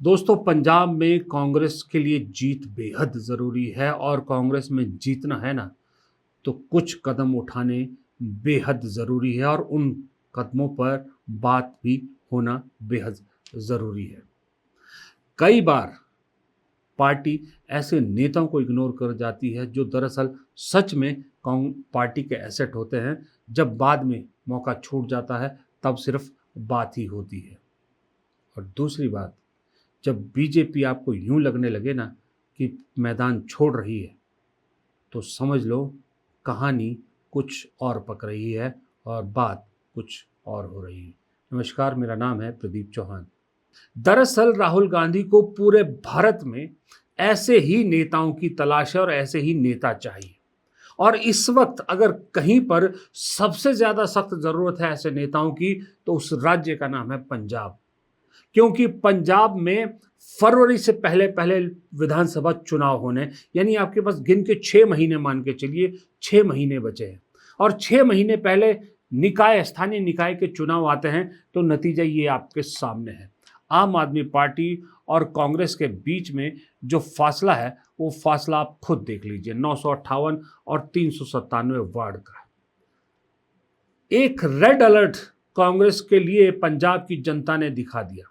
दोस्तों, पंजाब में कांग्रेस के लिए जीत बेहद ज़रूरी है और कांग्रेस में जीतना है ना, तो कुछ कदम उठाने बेहद ज़रूरी है और उन कदमों पर बात भी होना बेहद ज़रूरी है। कई बार पार्टी ऐसे नेताओं को इग्नोर कर जाती है जो दरअसल सच में पार्टी के एसेट होते हैं। जब बाद में मौका छूट जाता है तब सिर्फ बात ही होती है। और दूसरी बात, जब बीजेपी आपको यूं लगने लगे ना कि मैदान छोड़ रही है, तो समझ लो कहानी कुछ और पक रही है और बात कुछ और हो रही है। नमस्कार, मेरा नाम है प्रदीप चौहान। दरअसल राहुल गांधी को पूरे भारत में ऐसे ही नेताओं की तलाश है और ऐसे ही नेता चाहिए। और इस वक्त अगर कहीं पर सबसे ज्यादा सख्त जरूरत है ऐसे नेताओं की, तो उस राज्य का नाम है पंजाब। क्योंकि पंजाब में फरवरी से पहले पहले विधानसभा चुनाव होने, यानी आपके पास गिन के 6 महीने, मान के चलिए 6 महीने बचे हैं और 6 महीने पहले स्थानीय निकाय के चुनाव आते हैं। तो नतीजा ये आपके सामने है। आम आदमी पार्टी और कांग्रेस के बीच में जो फासला है, वो फासला आप खुद देख लीजिए, 958 और 397 वार्ड का। एक रेड अलर्ट कांग्रेस के लिए पंजाब की जनता ने दिखा दिया।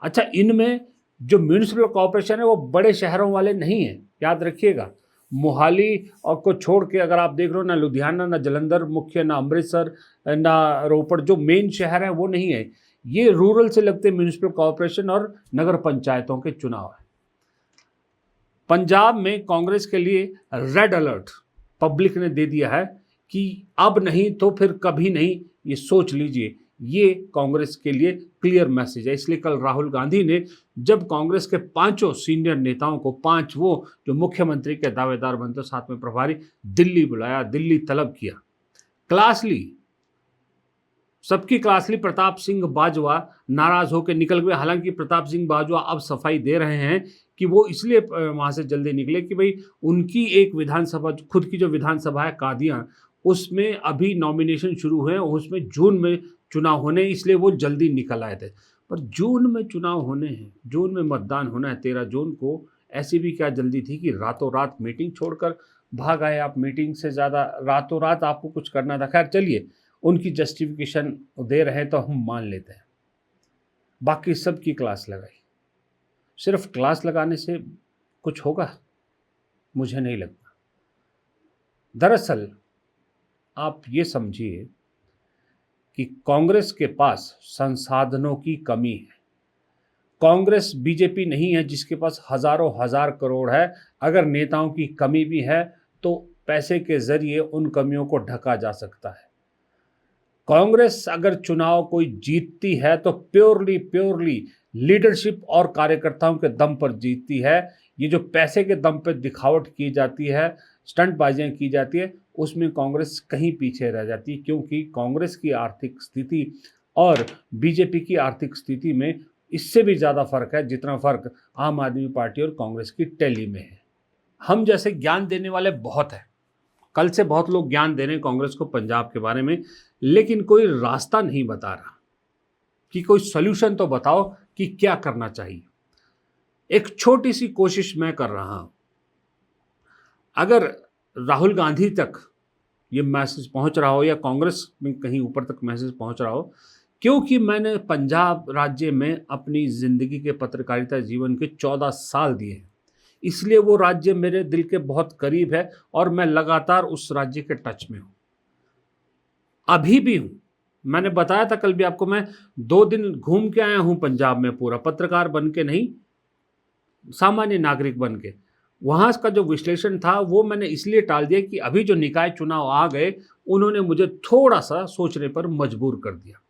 अच्छा, इनमें जो म्यूनिसिपल कॉरपोरेशन है वो बड़े शहरों वाले नहीं है, याद रखिएगा। मोहाली और को छोड़ के अगर आप देख रहे हो, ना लुधियाना, ना जलंधर मुख्य, ना अमृतसर, ना रोपड़, जो मेन शहर है वो नहीं है। ये रूरल से लगते म्यूनिसिपल कॉरपोरेशन और नगर पंचायतों के चुनाव है। पंजाब में कांग्रेस के लिए रेड अलर्ट पब्लिक ने दे दिया है कि अब नहीं तो फिर कभी नहीं, ये सोच लीजिए। ये कांग्रेस के लिए क्लियर मैसेज है। इसलिए कल राहुल गांधी ने जब कांग्रेस के 5 सीनियर नेताओं को, 5 वो जो मुख्यमंत्री के दावेदार बनते, साथ में प्रभारी, दिल्ली बुलाया, दिल्ली तलब किया, क्लास ली, सबकी क्लास ली। प्रताप सिंह बाजवा नाराज होकर निकल गए। हालांकि प्रताप सिंह बाजवा अब सफाई दे रहे हैं कि वो इसलिए वहां से जल्दी निकले कि भाई उनकी एक विधानसभा, खुद की जो विधानसभा है कादियां, उसमें अभी नॉमिनेशन शुरू हुए, उसमें जून में चुनाव होने, इसलिए वो जल्दी निकल आए थे। पर जून में चुनाव होने हैं, जून में मतदान होना है 13 जून को। ऐसी भी क्या जल्दी थी कि रातों रात मीटिंग छोड़कर भाग आए आप? मीटिंग से ज़्यादा रातों रात आपको कुछ करना था। खैर चलिए, उनकी जस्टिफिकेशन दे रहे हैं तो हम मान लेते हैं। बाकी सबकी क्लास लगाई। सिर्फ क्लास लगाने से कुछ होगा? मुझे नहीं लगता। दरअसल आप ये समझिए कि कांग्रेस के पास संसाधनों की कमी है। कांग्रेस बीजेपी नहीं है जिसके पास हजारों हजार करोड़ है। अगर नेताओं की कमी भी है तो पैसे के जरिए उन कमियों को ढका जा सकता है। कांग्रेस अगर चुनाव कोई जीतती है तो प्योरली लीडरशिप और कार्यकर्ताओं के दम पर जीतती है। ये जो पैसे के दम पर दिखावट की जाती है, स्टंटबाजियां की जाती है, उसमें कांग्रेस कहीं पीछे रह जाती है। क्योंकि कांग्रेस की आर्थिक स्थिति और बीजेपी की आर्थिक स्थिति में इससे भी ज़्यादा फर्क है जितना फर्क आम आदमी पार्टी और कांग्रेस की टैली में है। हम जैसे ज्ञान देने वाले बहुत हैं, कल से बहुत लोग ज्ञान दे रहे हैं कांग्रेस को पंजाब के बारे में, लेकिन कोई रास्ता नहीं बता रहा कि कोई सॉल्यूशन तो बताओ कि क्या करना चाहिए। एक छोटी सी कोशिश मैं कर रहा हूं। अगर राहुल गांधी तक ये मैसेज पहुंच रहा हो या कांग्रेस में कहीं ऊपर तक मैसेज पहुंच रहा हो, क्योंकि मैंने पंजाब राज्य में अपनी जिंदगी के पत्रकारिता जीवन के 14 साल दिए हैं, इसलिए वो राज्य मेरे दिल के बहुत करीब है और मैं लगातार उस राज्य के टच में हूं, अभी भी हूं। मैंने बताया था कल भी आपको, मैं 2 दिन घूम के आया हूं पंजाब में, पूरा पत्रकार बन के नहीं, सामान्य नागरिक बन के। वहां का जो विश्लेषण था वो मैंने इसलिए टाल दिया कि अभी जो निकाय चुनाव आ गए, उन्होंने मुझे थोड़ा सा सोचने पर मजबूर कर दिया।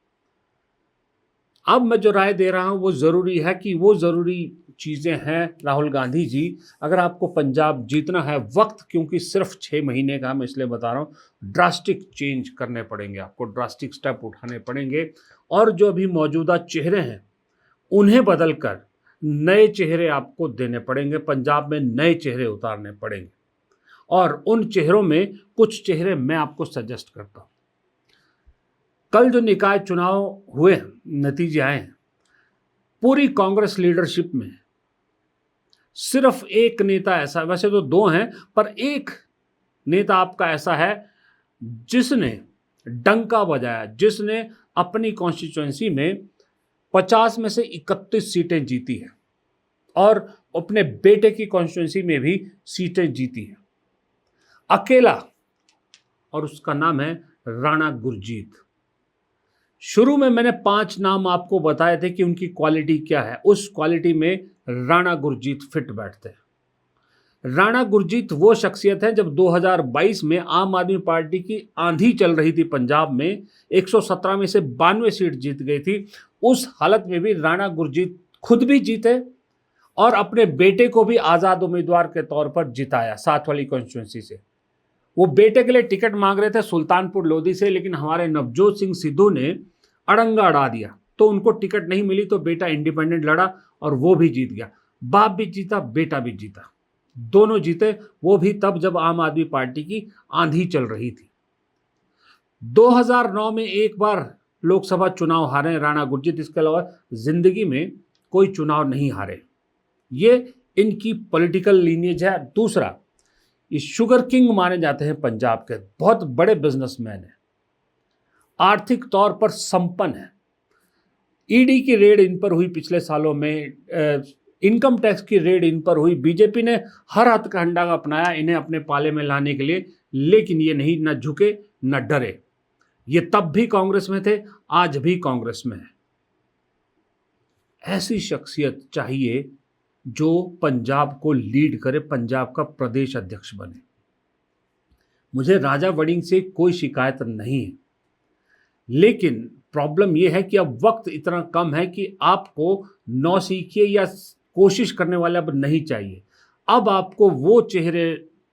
अब मैं जो राय दे रहा हूं वो ज़रूरी है कि वो ज़रूरी चीज़ें हैं। राहुल गांधी जी, अगर आपको पंजाब जीतना है, वक्त क्योंकि सिर्फ 6 महीने का, मैं इसलिए बता रहा हूँ, ड्रास्टिक चेंज करने पड़ेंगे आपको, ड्रास्टिक स्टेप उठाने पड़ेंगे। और जो अभी मौजूदा चेहरे हैं उन्हें बदलकर नए चेहरे आपको देने पड़ेंगे। पंजाब में नए चेहरे उतारने पड़ेंगे और उन चेहरों में कुछ चेहरे मैं आपको सजेस्ट करता हूँ। कल जो निकाय चुनाव हुए, नतीजे आए हैं, पूरी कांग्रेस लीडरशिप में सिर्फ एक नेता ऐसा, वैसे तो दो हैं, पर एक नेता आपका ऐसा है जिसने डंका बजाया, जिसने अपनी कॉन्स्टिट्यूएंसी में 50 में से 31 सीटें जीती हैं और अपने बेटे की कॉन्स्टिट्यूएंसी में भी सीटें जीती हैं अकेला, और उसका नाम है राणा गुरजीत। शुरू में मैंने 5 नाम आपको बताए थे कि उनकी क्वालिटी क्या है, उस क्वालिटी में राणा गुरजीत फिट बैठते हैं। राणा गुरजीत वो शख्सियत है, जब 2022 में आम आदमी पार्टी की आंधी चल रही थी पंजाब में, 117 में से 92 सीट जीत गई थी, उस हालत में भी राणा गुरजीत खुद भी जीते और अपने बेटे को भी आज़ाद उम्मीदवार के तौर पर जिताया साथ वाली कॉन्स्टिट्यूंसी से। वो बेटे के लिए टिकट मांग रहे थे सुल्तानपुर लोधी से, लेकिन हमारे नवजोत सिंह सिद्धू ने अड़ंगा अड़ा दिया, तो उनको टिकट नहीं मिली, तो बेटा इंडिपेंडेंट लड़ा और वो भी जीत गया। बाप भी जीता, बेटा भी जीता, दोनों जीते, वो भी तब जब आम आदमी पार्टी की आंधी चल रही थी। 2009 में एक बार लोकसभा चुनाव हारे राणा गुरजीत, इसके अलावा जिंदगी में कोई चुनाव नहीं हारे। ये इनकी पॉलिटिकल लीनियज है। दूसरा, ये शुगर किंग माने जाते हैं पंजाब के, बहुत बड़े बिजनेसमैन हैं, आर्थिक तौर पर संपन्न है। ईडी की रेड इन पर हुई पिछले सालों में, इनकम टैक्स की रेड इन पर हुई, बीजेपी ने हर हथकंडा अपनाया इन्हें अपने पाले में लाने के लिए, लेकिन ये नहीं, न झुके न डरे। ये तब भी कांग्रेस में थे, आज भी कांग्रेस में है। ऐसी शख्सियत चाहिए जो पंजाब को लीड करे, पंजाब का प्रदेश अध्यक्ष बने। मुझे राजा वड़िंग से कोई शिकायत नहीं है, लेकिन प्रॉब्लम यह है कि अब वक्त इतना कम है कि आपको नौसिखिए या कोशिश करने वाले अब नहीं चाहिए। अब आपको वो चेहरे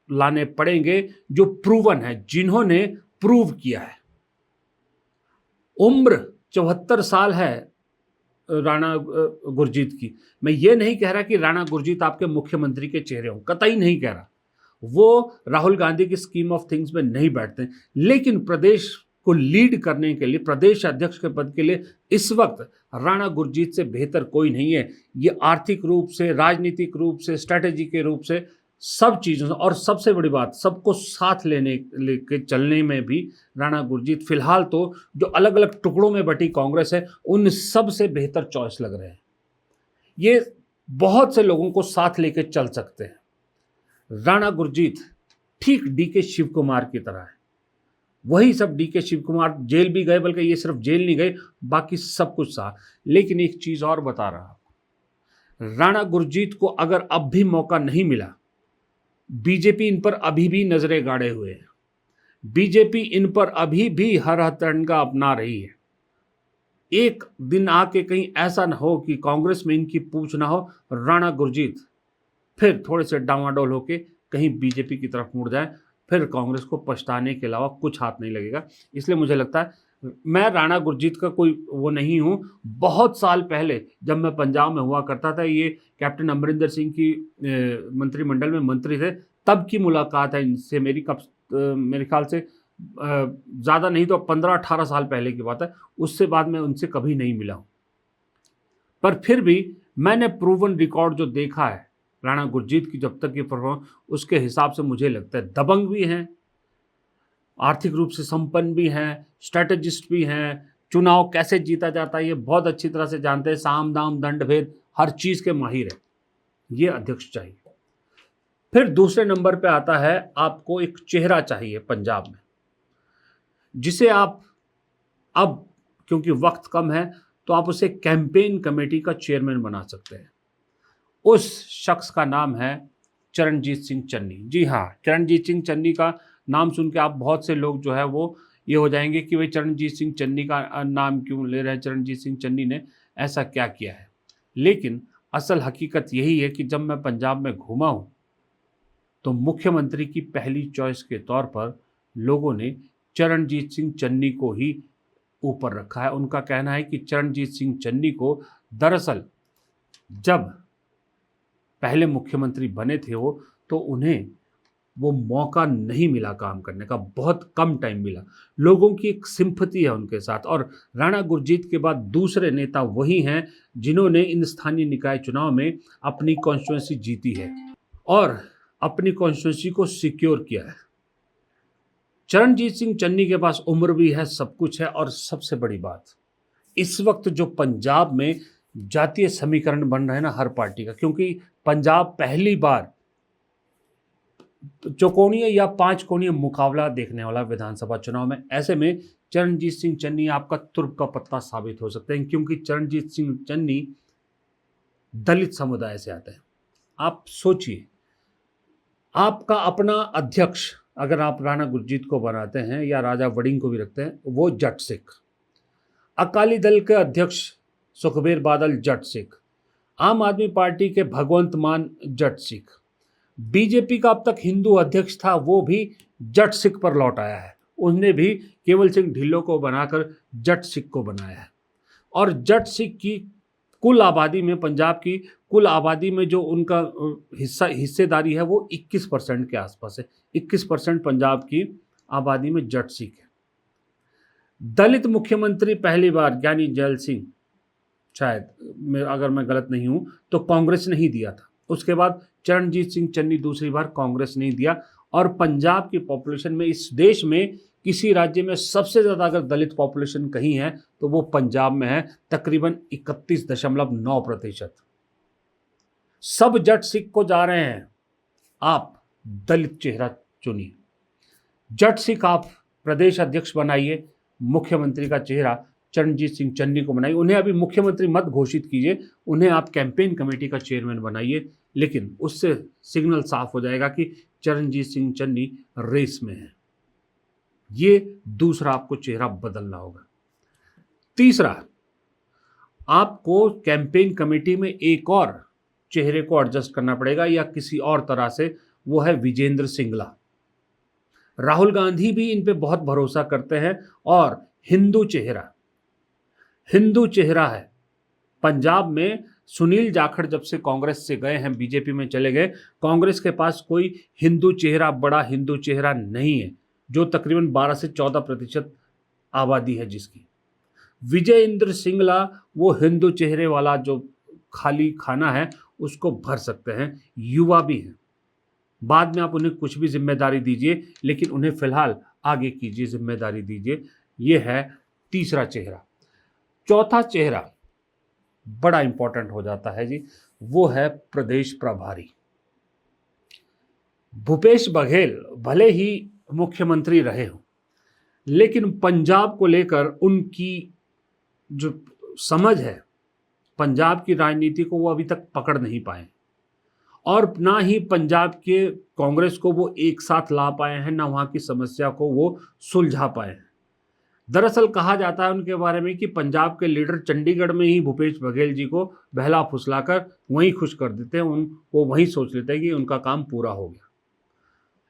लाने पड़ेंगे जो प्रूवन है, जिन्होंने प्रूव किया है। उम्र 74 साल है राणा गुरजीत की। मैं ये नहीं कह रहा कि राणा गुरजीत आपके मुख्यमंत्री के चेहरे हों, कतई नहीं कह रहा, वो राहुल गांधी की स्कीम ऑफ थिंग्स में नहीं बैठते, लेकिन प्रदेश को लीड करने के लिए, प्रदेश अध्यक्ष के पद के लिए इस वक्त राणा गुरजीत से बेहतर कोई नहीं है। ये आर्थिक रूप से, राजनीतिक रूप से, स्ट्रैटेजी के रूप से, सब चीज़ों से, और सबसे बड़ी बात, सबको साथ लेके चलने में भी राणा गुरजीत फिलहाल तो जो अलग अलग टुकड़ों में बटी कांग्रेस है उन सब से बेहतर चॉइस लग रहे हैं। ये बहुत से लोगों को साथ लेके चल सकते हैं। राणा गुरजीत ठीक डीके शिव कुमार की तरह है, वही सब। डीके शिव कुमार जेल भी गए, बल्कि ये सिर्फ जेल नहीं गए, बाकी सब कुछ साथ। लेकिन एक चीज़ और बता रहा, राणा गुरजीत को अगर अब भी मौका नहीं मिला, बीजेपी इन पर अभी भी नजरें गाड़े हुए है, बीजेपी इन पर अभी भी हर हथकंडा अपना रही है। एक दिन आके कहीं ऐसा ना हो कि कांग्रेस में इनकी पूछ ना हो, राणा गुरजीत फिर थोड़े से डावाडोल होके कहीं बीजेपी की तरफ मुड़ जाए, फिर कांग्रेस को पछताने के अलावा कुछ हाथ नहीं लगेगा। इसलिए मुझे लगता है, मैं राणा गुरजीत का कोई वो नहीं हूँ। बहुत साल पहले जब मैं पंजाब में हुआ करता था, ये कैप्टन अमरिंदर सिंह की मंत्रिमंडल में मंत्री थे, तब की मुलाकात है इनसे मेरी। कब मेरे ख्याल से ज़्यादा नहीं तो 15-18 साल पहले की बात है। उससे बाद मैं उनसे कभी नहीं मिला हूँ, पर फिर भी मैंने प्रूवन रिकॉर्ड जो देखा है राणा गुरजीत की, जब तक की परफॉर्मेंस, उसके हिसाब से मुझे लगता है दबंग भी हैं, आर्थिक रूप से संपन्न भी हैं, स्ट्रैटेजिस्ट भी हैं, चुनाव कैसे जीता जाता है ये बहुत अच्छी तरह से जानते हैं, साम दाम दंड भेद हर चीज़ के माहिर हैं। ये अध्यक्ष चाहिए। फिर दूसरे नंबर पे आता है, आपको एक चेहरा चाहिए पंजाब में, जिसे आप अब, क्योंकि वक्त कम है, तो आप उसे कैंपेन कमेटी का चेयरमैन बना सकते हैं। उस शख्स का नाम है चरणजीत सिंह चन्नी। जी हाँ, चरणजीत सिंह चन्नी का नाम सुन के आप बहुत से लोग जो है वो ये हो जाएंगे कि भाई चरणजीत सिंह चन्नी का नाम क्यों ले रहे हैं, चरणजीत सिंह चन्नी ने ऐसा क्या किया है। लेकिन असल हकीकत यही है कि जब मैं पंजाब में घूमा हूँ तो मुख्यमंत्री की पहली चॉइस के तौर पर लोगों ने चरणजीत सिंह चन्नी को ही ऊपर रखा है। उनका कहना है कि चरणजीत सिंह चन्नी को दरअसल जब पहले मुख्यमंत्री बने थे वो, तो उन्हें वो मौका नहीं मिला काम करने का, बहुत कम टाइम मिला। लोगों की एक सिंपैथी है उनके साथ। और राणा गुरजीत के बाद दूसरे नेता वही हैं जिन्होंने इन स्थानीय निकाय चुनाव में अपनी कॉन्स्टिट्यूंसी जीती है और अपनी कॉन्स्टिट्यूंसी को सिक्योर किया है। चरणजीत सिंह चन्नी के पास उम्र भी है, सब कुछ है। और सबसे बड़ी बात, इस वक्त जो पंजाब में जातीय समीकरण बन रहे हैं ना हर पार्टी का, क्योंकि पंजाब पहली बार चौकोणीय या पांच कोणीय मुकाबला देखने वाला विधानसभा चुनाव में, ऐसे में चरणजीत सिंह चन्नी आपका तुर्क का पत्ता साबित हो सकते हैं, क्योंकि चरणजीत सिंह चन्नी दलित समुदाय से आते हैं। आप सोचिए, आपका अपना अध्यक्ष अगर आप राणा गुरजीत को बनाते हैं या राजा वड़िंग को भी रखते हैं, वो जट सिख, अकाली दल के अध्यक्ष सुखबीर बादल जट सिख, आम आदमी पार्टी के भगवंत मान जट सिख, बीजेपी का अब तक हिंदू अध्यक्ष था वो भी जट सिख पर लौट आया है। उसने भी केवल सिंह ढिल्लों को बनाकर जट सिख को बनाया है। और जट सिख की कुल आबादी में, पंजाब की कुल आबादी में जो उनका हिस्सेदारी है वो 21% के आसपास है। 21% पंजाब की आबादी में जट सिख है। दलित मुख्यमंत्री पहली बार ज्ञानी जैल सिंह, शायद अगर मैं गलत नहीं हूं तो कांग्रेस ने ही दिया था। उसके बाद चरणजीत सिंह चन्नी दूसरी बार कांग्रेस ने दिया। और पंजाब की पॉपुलेशन में, इस देश में किसी राज्य में सबसे ज़्यादा अगर दलित पॉपुलेशन कहीं है तो वो पंजाब में है, तकरीबन 31.9%। सब जट सिख को जा रहे हैं, आप दलित चेहरा चुनिए, जट सिख आप प्रदेश अध्यक्ष बनाइए, मुख्यमंत्री का चेहरा चरणजीत सिंह चन्नी को बनाइए। उन्हें अभी मुख्यमंत्री मत घोषित कीजिए, उन्हें आप कैंपेन कमेटी का चेयरमैन बनाइए, लेकिन उससे सिग्नल साफ हो जाएगा कि चरणजीत सिंह चन्नी रेस में है। ये दूसरा आपको चेहरा बदलना होगा। तीसरा, आपको कैंपेन कमेटी में एक और चेहरे को एडजस्ट करना पड़ेगा या किसी और तरह से, वो है विजेंद्र सिंगला। राहुल गांधी भी इन पे बहुत भरोसा करते हैं और हिंदू चेहरा है। पंजाब में सुनील जाखड़ जब से कांग्रेस से गए हैं, बीजेपी में चले गए, कांग्रेस के पास कोई हिंदू चेहरा, बड़ा हिंदू चेहरा नहीं है, जो तकरीबन 12 से 14% आबादी है जिसकी। विजेंद्र सिंगला वो हिंदू चेहरे वाला जो खाली खाना है उसको भर सकते हैं, युवा भी हैं। बाद में आप उन्हें कुछ भी जिम्मेदारी दीजिए, लेकिन उन्हें फिलहाल आगे कीजिए, जिम्मेदारी दीजिए। ये है तीसरा चेहरा। चौथा चेहरा बड़ा इंपॉर्टेंट हो जाता है जी, वो है प्रदेश प्रभारी। भूपेश बघेल भले ही मुख्यमंत्री रहे हों, लेकिन पंजाब को लेकर उनकी जो समझ है, पंजाब की राजनीति को वो अभी तक पकड़ नहीं पाए, और ना ही पंजाब के कांग्रेस को वो एक साथ ला पाए हैं, ना वहाँ की समस्या को वो सुलझा पाए हैं। दरअसल कहा जाता है उनके बारे में कि पंजाब के लीडर चंडीगढ़ में ही भूपेश बघेल जी को बहला फुसलाकर वहीं खुश कर देते हैं, वो वहीं सोच लेते हैं कि उनका काम पूरा हो गया।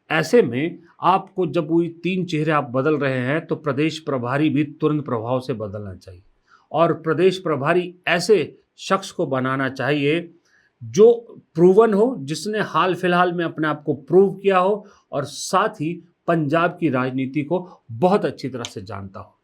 ऐसे में आपको जब वही 3 चेहरे आप बदल रहे हैं तो प्रदेश प्रभारी भी तुरंत प्रभाव से बदलना चाहिए। और प्रदेश प्रभारी ऐसे शख्स को बनाना चाहिए जो प्रूवन हो, जिसने हाल फिलहाल में अपने आप को प्रूव किया हो, और साथ ही पंजाब की राजनीति को बहुत अच्छी तरह से जानता हो।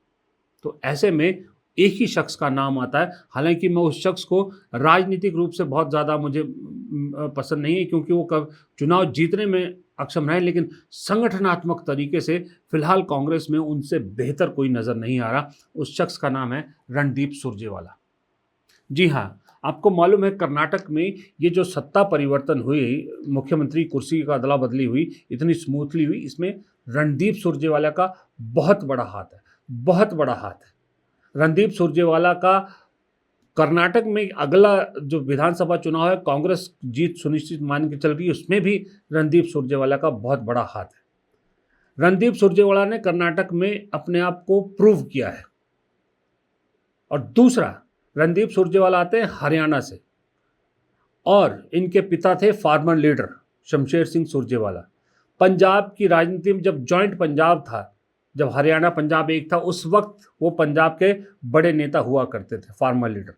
तो ऐसे में एक ही शख्स का नाम आता है। हालांकि मैं उस शख्स को राजनीतिक रूप से बहुत ज़्यादा मुझे पसंद नहीं है, क्योंकि वो कब चुनाव जीतने में अक्षम रहे, लेकिन संगठनात्मक तरीके से फिलहाल कांग्रेस में उनसे बेहतर कोई नज़र नहीं आ रहा। उस शख्स का नाम है रणदीप सुरजेवाला। जी हाँ, आपको मालूम है कर्नाटक में ये जो सत्ता परिवर्तन हुई, मुख्यमंत्री कुर्सी का अदला बदली हुई, इतनी स्मूथली हुई, इसमें रणदीप सुरजेवाला का बहुत बड़ा हाथ है, बहुत बड़ा हाथ है। रणदीप सुरजेवाला का कर्नाटक में अगला जो विधानसभा चुनाव है, कांग्रेस जीत सुनिश्चित मान के चल रही है, उसमें भी रणदीप सुरजेवाला का बहुत बड़ा हाथ है। रणदीप सुरजेवाला ने कर्नाटक में अपने आप को प्रूव किया है। और दूसरा, रणदीप सुरजेवाला आते हैं हरियाणा से, और इनके पिता थे फार्मर लीडर शमशेर सिंह सुरजेवाला। पंजाब की राजनीति में जब जॉइंट पंजाब था, जब हरियाणा पंजाब एक था, उस वक्त वो पंजाब के बड़े नेता हुआ करते थे, फार्मर लीडर।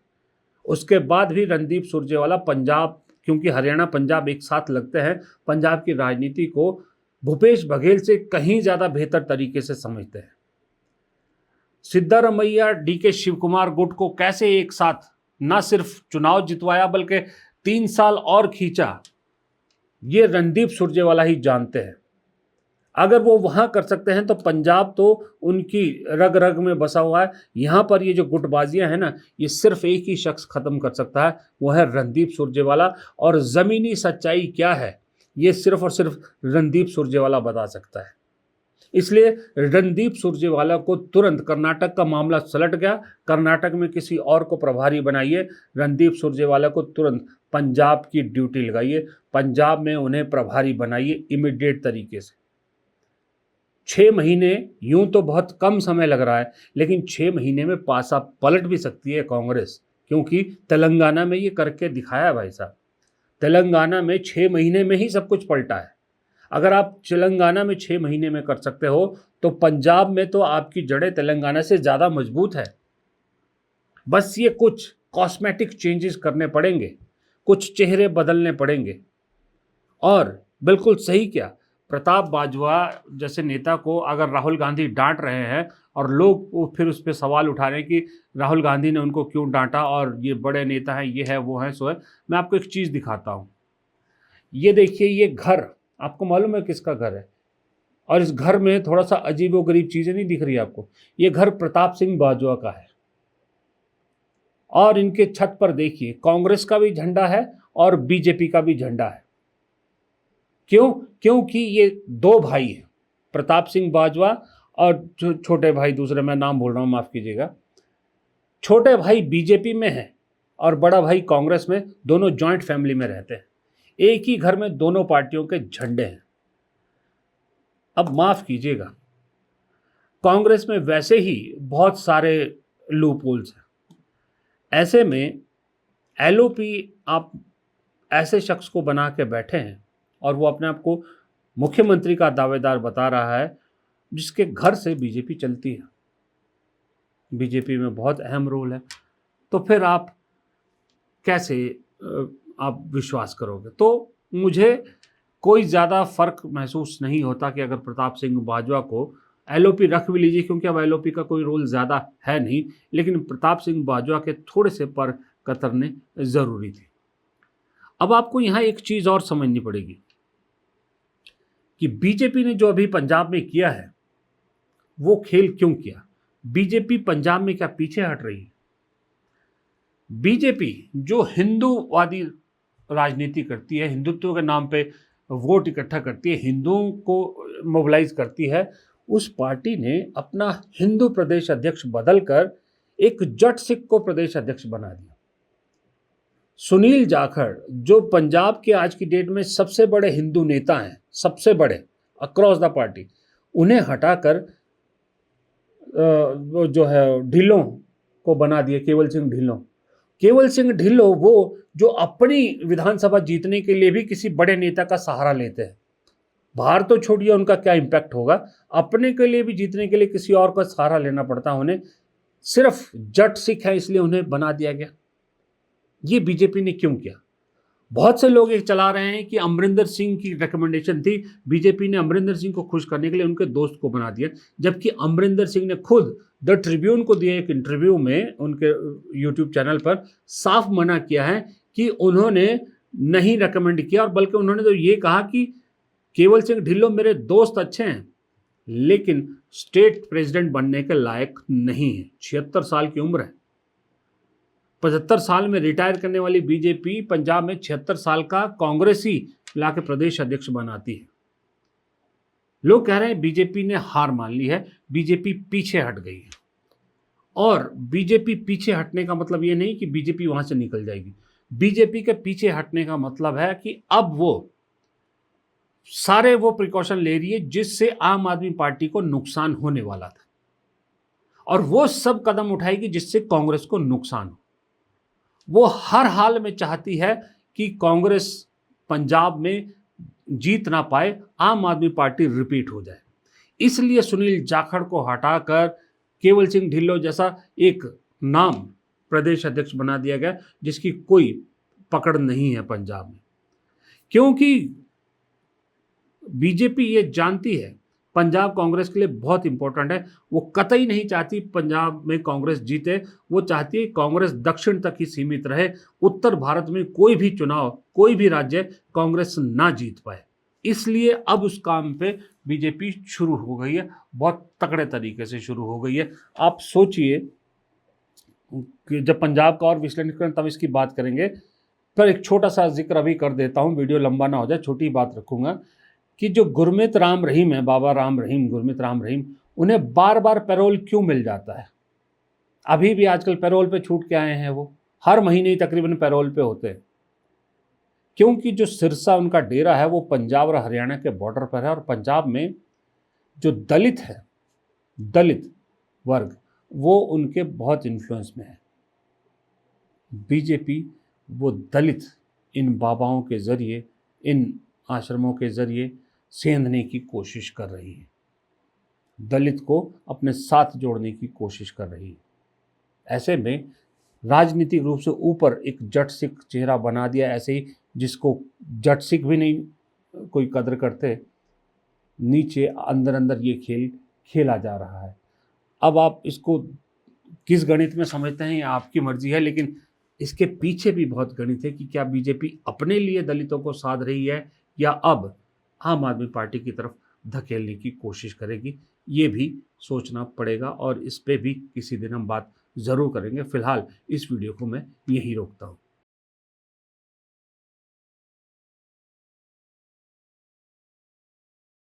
उसके बाद भी रणदीप सुरजेवाला पंजाब, क्योंकि हरियाणा पंजाब एक साथ लगते हैं, पंजाब की राजनीति को भूपेश बघेल से कहीं ज्यादा बेहतर तरीके से समझते हैं। सिद्धारमैया डीके शिवकुमार गुट को कैसे एक साथ न सिर्फ चुनाव जितवाया बल्कि 3 साल और खींचा, ये रणदीप सुरजेवाला ही जानते हैं। अगर वो वहां कर सकते हैं तो पंजाब तो उनकी रग रग में बसा हुआ है। यहां पर ये जो गुटबाजियां हैं ना, ये सिर्फ एक ही शख्स खत्म कर सकता है, वो है रणदीप सुरजेवाला। और जमीनी सच्चाई क्या है ये सिर्फ और सिर्फ रणदीप सुरजेवाला बता सकता है। इसलिए रणदीप सुरजेवाला को तुरंत, कर्नाटक का मामला सलट गया, कर्नाटक में किसी और को प्रभारी बनाइए, रणदीप सुरजेवाला को तुरंत पंजाब की ड्यूटी लगाइए, पंजाब में उन्हें प्रभारी बनाइए इमीडिएट तरीके से। 6 महीने यूं तो बहुत कम समय लग रहा है, लेकिन 6 महीने में पासा पलट भी सकती है कांग्रेस, क्योंकि तेलंगाना में ये करके दिखाया है भाई साहब। तेलंगाना में 6 महीने में ही सब कुछ पलटा है। अगर आप तेलंगाना में 6 महीने में कर सकते हो तो पंजाब में तो आपकी जड़ें तेलंगाना से ज़्यादा मजबूत है। बस ये कुछ कॉस्मेटिक चेंजेस करने पड़ेंगे, कुछ चेहरे बदलने पड़ेंगे। और बिल्कुल सही क्या, प्रताप बाजवा जैसे नेता को अगर राहुल गांधी डांट रहे हैं और लोग वो फिर उस पर सवाल उठा रहे हैं कि राहुल गांधी ने उनको क्यों डांटा और ये बड़े नेता हैं, ये है वो है सो है, मैं आपको एक चीज़ दिखाता हूँ। ये देखिए, ये घर आपको मालूम है किसका घर है? और इस घर में थोड़ा सा अजीबोगरीब चीज़ें नहीं दिख रही आपको? ये घर प्रताप सिंह बाजवा का है। और इनके छत पर देखिए कांग्रेस का भी झंडा है और बीजेपी का भी झंडा है। क्यों? क्योंकि ये 2 भाई हैं, प्रताप सिंह बाजवा और छोटे भाई, दूसरे मैं नाम भूल रहा हूँ, माफ़ कीजिएगा। छोटे भाई बीजेपी में है और बड़ा भाई कांग्रेस में, दोनों जॉइंट फैमिली में रहते हैं। एक ही घर में दोनों पार्टियों के झंडे हैं। अब माफ़ कीजिएगा, कांग्रेस में वैसे ही बहुत सारे लूप होल्स हैं। ऐसे में एलओपी आप ऐसे शख्स को बना के बैठे हैं और वो अपने आप को मुख्यमंत्री का दावेदार बता रहा है, जिसके घर से बीजेपी चलती है, बीजेपी में बहुत अहम रोल है। तो फिर आप कैसे आप विश्वास करोगे? तो मुझे कोई ज़्यादा फ़र्क महसूस नहीं होता कि अगर प्रताप सिंह बाजवा को एलओपी रख भी लीजिए, क्योंकि अब एलओपी का कोई रोल ज़्यादा है नहीं, लेकिन प्रताप सिंह बाजवा के थोड़े से पर कतरने ज़रूरी थे। अब आपको यहाँ एक चीज़ और समझनी पड़ेगी कि बीजेपी ने जो अभी पंजाब में किया है वो खेल क्यों किया। बीजेपी पंजाब में क्या पीछे हट रही है? बीजेपी जो हिंदूवादी राजनीति करती है, हिंदुत्व के नाम पे वोट इकट्ठा करती है, हिंदुओं को मोबिलाइज करती है, उस पार्टी ने अपना हिंदू प्रदेश अध्यक्ष बदलकर एक जट सिख को प्रदेश अध्यक्ष बना दिया। सुनील जाखड़ जो पंजाब के आज की डेट में सबसे बड़े हिंदू नेता हैं, सबसे बड़े अक्रॉस द पार्टी, उन्हें हटाकर जो है ढिल्लों को बना दिया, केवल सिंह ढिल्लों। केवल सिंह ढिल्लों वो जो अपनी विधानसभा जीतने के लिए भी किसी बड़े नेता का सहारा लेते हैं। बाहर तो छोड़िए उनका क्या इम्पैक्ट होगा, अपने के लिए भी जीतने के लिए किसी और का सहारा लेना पड़ता है उन्हें। सिर्फ जट सिख है इसलिए उन्हें बना दिया गया। ये बीजेपी ने क्यों किया? बहुत से लोग ये चला रहे हैं कि अमरिंदर सिंह की रिकमेंडेशन थी, बीजेपी ने अमरिंदर सिंह को खुश करने के लिए उनके दोस्त को बना दिया, जबकि अमरिंदर सिंह ने खुद द ट्रिब्यून को दिए एक इंटरव्यू में उनके यूट्यूब चैनल पर साफ मना किया है कि उन्होंने नहीं रिकमेंड किया, और बल्कि उन्होंने तो ये कहा कि केवल सिंह ढिल्लों मेरे दोस्त अच्छे हैं लेकिन स्टेट प्रेसिडेंट बनने के लायक नहीं है। 76 साल की उम्र है। 75 साल में रिटायर करने वाली बीजेपी पंजाब में 76 साल का कांग्रेसी लाके प्रदेश अध्यक्ष बनाती है। लोग कह रहे हैं बीजेपी ने हार मान ली है, बीजेपी पीछे हट गई है। और बीजेपी पीछे हटने का मतलब ये नहीं कि बीजेपी वहां से निकल जाएगी। बीजेपी के पीछे हटने का मतलब है कि अब वो सारे वो प्रिकॉशन ले रही है जिससे आम आदमी पार्टी को नुकसान होने वाला था, और वो सब कदम उठाएगी जिससे कांग्रेस को नुकसान हो। वो हर हाल में चाहती है कि कांग्रेस पंजाब में जीत ना पाए, आम आदमी पार्टी रिपीट हो जाए। इसलिए सुनील जाखड़ को हटाकर केवल सिंह ढिल्लों जैसा एक नाम प्रदेश अध्यक्ष बना दिया गया, जिसकी कोई पकड़ नहीं है पंजाब में। क्योंकि बीजेपी ये जानती है पंजाब कांग्रेस के लिए बहुत इंपॉर्टेंट है। वो कतई नहीं चाहती पंजाब में कांग्रेस जीते, वो चाहती है कांग्रेस दक्षिण तक ही सीमित रहे, उत्तर भारत में कोई भी चुनाव, कोई भी राज्य कांग्रेस ना जीत पाए। इसलिए अब उस काम पे बीजेपी शुरू हो गई है, बहुत तगड़े तरीके से शुरू हो गई है। आप सोचिए कि जब पंजाब का और विश्लेषण करें तब इसकी बात करेंगे, पर एक छोटा सा जिक्र अभी कर देता हूँ, वीडियो लंबा ना हो जाए, छोटी बात रखूंगा कि जो गुरमीत राम रहीम है, बाबा राम रहीम, गुरमीत राम रहीम, उन्हें बार बार पैरोल क्यों मिल जाता है? अभी भी आजकल पैरोल पे छूट के आए हैं, वो हर महीने ही तकरीबन पैरोल पे होते हैं, क्योंकि जो सिरसा उनका डेरा है वो पंजाब और हरियाणा के बॉर्डर पर है, और पंजाब में जो दलित है, दलित वर्ग, वो उनके बहुत इन्फ्लुएंस में है। बीजेपी वो दलित इन बाबाओं के जरिए, इन आश्रमों के जरिए सेंधने की कोशिश कर रही है, दलित को अपने साथ जोड़ने की कोशिश कर रही है। ऐसे में राजनीतिक रूप से ऊपर एक जट सिख चेहरा बना दिया, ऐसे ही जिसको जट सिख भी नहीं कोई कदर करते, नीचे अंदर अंदर ये खेल खेला जा रहा है। अब आप इसको किस गणित में समझते हैं ये आपकी मर्जी है, लेकिन इसके पीछे भी बहुत गणित है कि क्या बीजेपी अपने लिए दलितों को साध रही है या अब आम आदमी पार्टी की तरफ धकेलने की कोशिश करेगी। ये भी सोचना पड़ेगा और इस पे भी किसी दिन हम बात ज़रूर करेंगे। फिलहाल इस वीडियो को मैं यहीं रोकता हूँ।